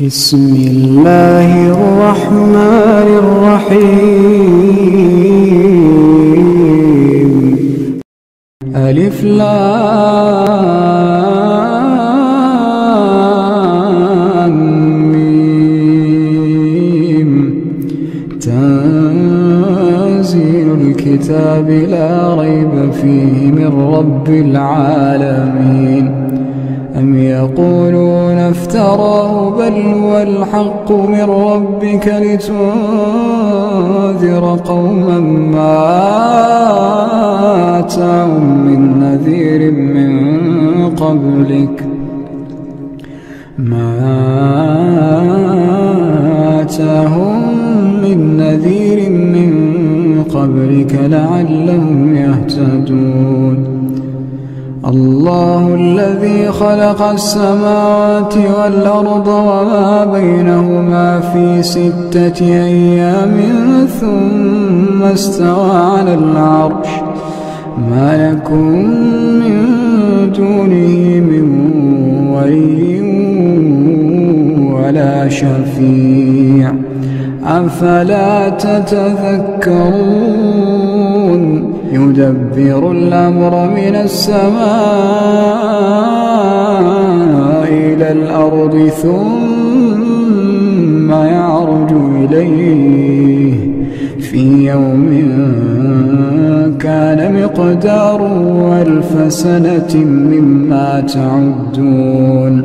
بسم الله الرحمن الرحيم. ألف لام ميم. تنزيل الكتاب لا ريب فيه من رب العالمين. أم يقولون افتراه بل هو الحق من ربك لتنذر قوما ما آتاهم من نذير من قبلك لعلهم يهتدون. الله الذي خلق السماوات والأرض وما بينهما في 6 أيام ثم استوى على العرش. ما لكم من دونه من ولي ولا شفيع أفلا تتذكرون. يدبر الأمر من السماء إلى الأرض ثم يعرج إليه في يوم كان مقداره 1000 سنة مما تعدون.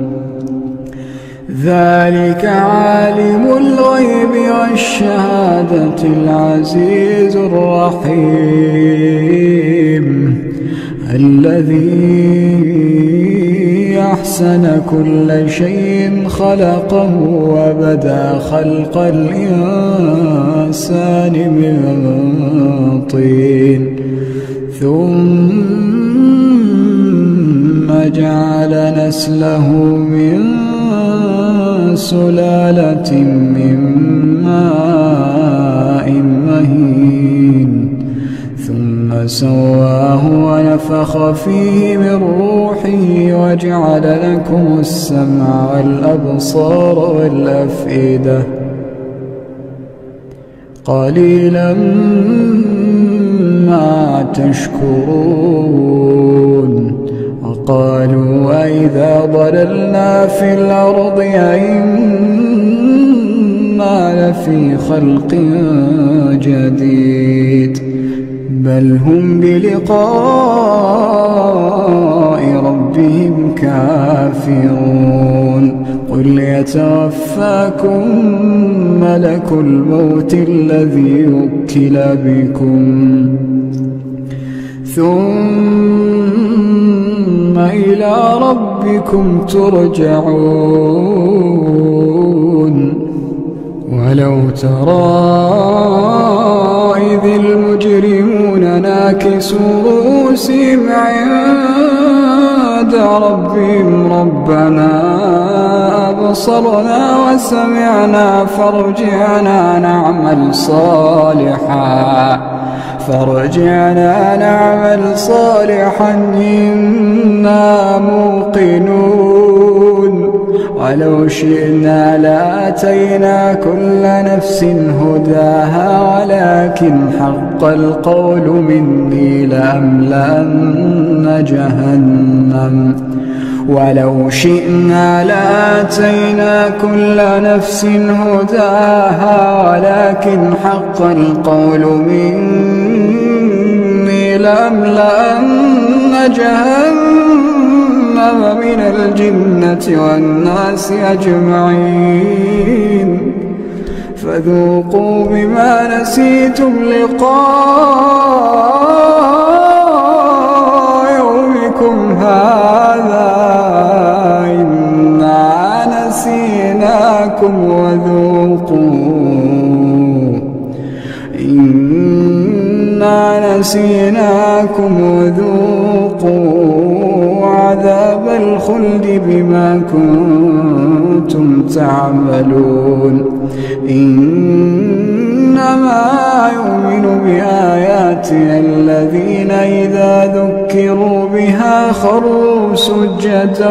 ذلك عالم الغيب والشهادة العزيز الرحيم. الذي أحسن كل شيء خلقه وبدأ خلق الإنسان من طين ثم جعل نسله من سلالة من ماء مهين ثم سواه ونفخ فيه من روحه وجعل لكم السمع والأبصار والأفئدة قليلا ما تشكرون. وقالوا أئذا ضللنا في الأرض أئنا لفي خلق جديد بل هم بلقاء ربهم كافرون. قل يتوفاكم ملك الموت الذي وكل بكم ثم إلى ربكم ترجعون. ولو ترى إذ المجرمون ناكسوا رؤوسهم عند ربهم ربنا أبصرنا وسمعنا فارجعنا نعمل صالحا إنا موقنون. ولو شئنا لآتينا كل نفس هداها ولكن حق القول مني لأملأن جهنم. ولو شئنا لآتينا كل نفس هداها ولكن حق القول مني لأملأن جهنم من الجنة والناس أجمعين. فذوقوا بما نسيتم لقاء يومكم هذا إنا نسيناكم وذوقوا عذاب الخلد بما كنتم تعملون. إنما يؤمن بآيات آياتنا الذين إذا ذكروا بها خروا سجدا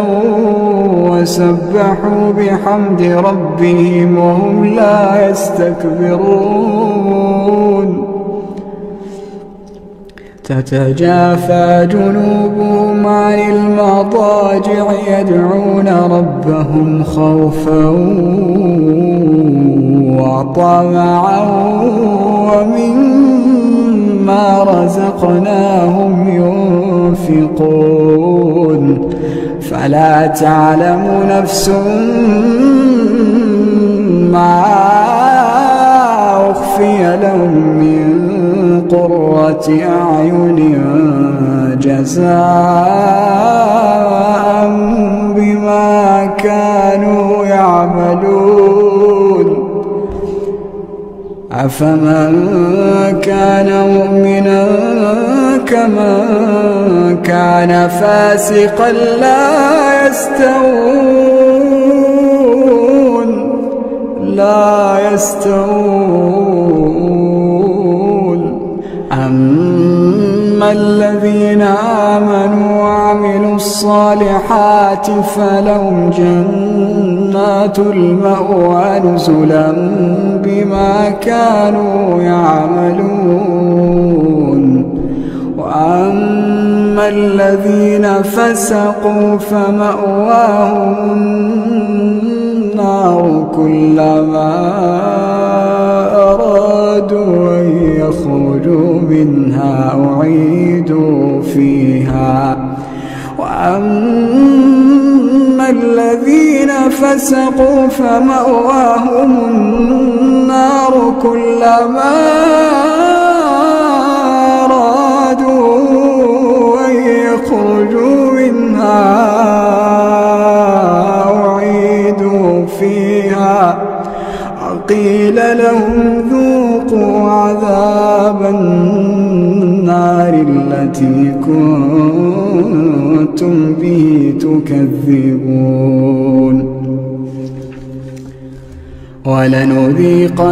وسبحوا بحمد ربهم وهم لا يستكبرون تتجافى جنوبهم عن المضاجع يدعون ربهم خوفا وطمعا ومما رزقناهم ينفقون فلا تعلم نفس ما أخفي لهم من قرة أعين جزاء بما كانوا يعملون أفمن كان مؤمنا كمن كان فاسقا لا يستوون أما الذين آمنوا وعملوا الصالحات فلهم جنات المأوى نزلا بما كانوا يعملون وأما الذين فسقوا فمأواهم النار كلما أرادوا أن يخرجوا منها أعيدوا فيها وأما الذين فسقوا فمأواهم النار كلما أرادوا أن يخرجوا منها أعيدوا فيها وقيل لهم ذوقوا عذاب النار التي كنتم به تكذبون ولنذيقنهم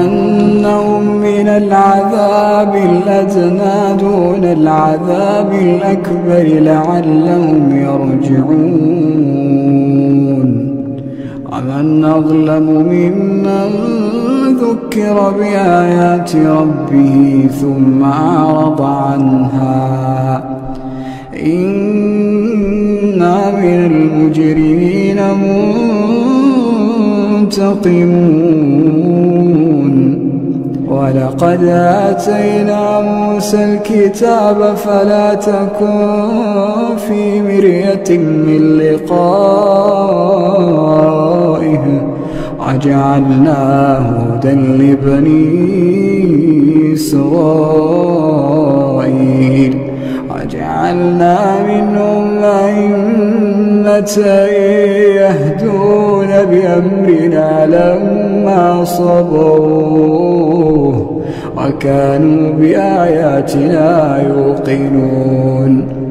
من العذاب الأدنى دون العذاب الأكبر لعلهم يرجعون ومن أظلم ممن ذكر بآيات ربه ثم أعرض عنها إنا من المجرمين منتقمون ولقد آتينا موسى الكتاب فلا تكن في مرية من لقائه وجعلناه هدى لبني إسرائيل وجعلنا منهم أئمة يهدون بأمرنا لما صبروا وكانوا بآياتنا يوقنون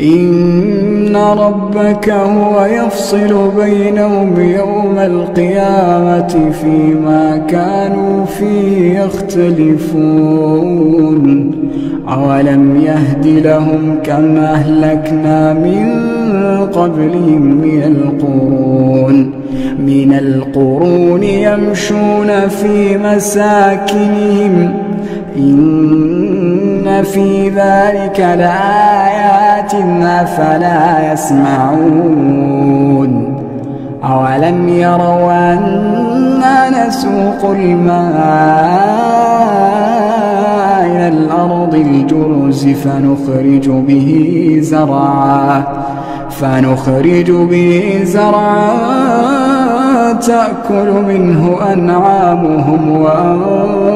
إن ربك هو يفصل بينهم يوم القيامة فيما كانوا فيه يختلفون أولم يهد لهم كم أهلكنا من قبلهم من القرون يمشون في مساكنهم إن في ذلك لآيات أفلا يسمعون أولم يروا أنا نسوق الماء إلى الأرض الجرز فنخرج به زرعا تأكل منه أنعامهم وأنفسهم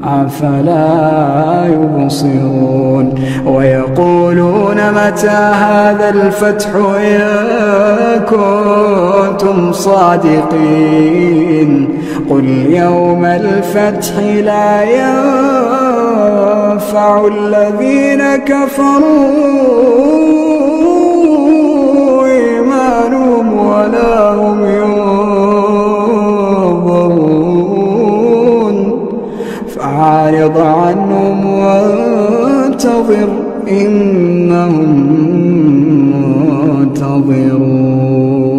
أفلا يبصرون ويقولون متى هذا الفتح إن كنتم صادقين قل يوم الفتح لا ينفع الذين كفروا إيمانهم ولا هم ينظرون فأعرض عنهم وانتظر إنهم منتظرون.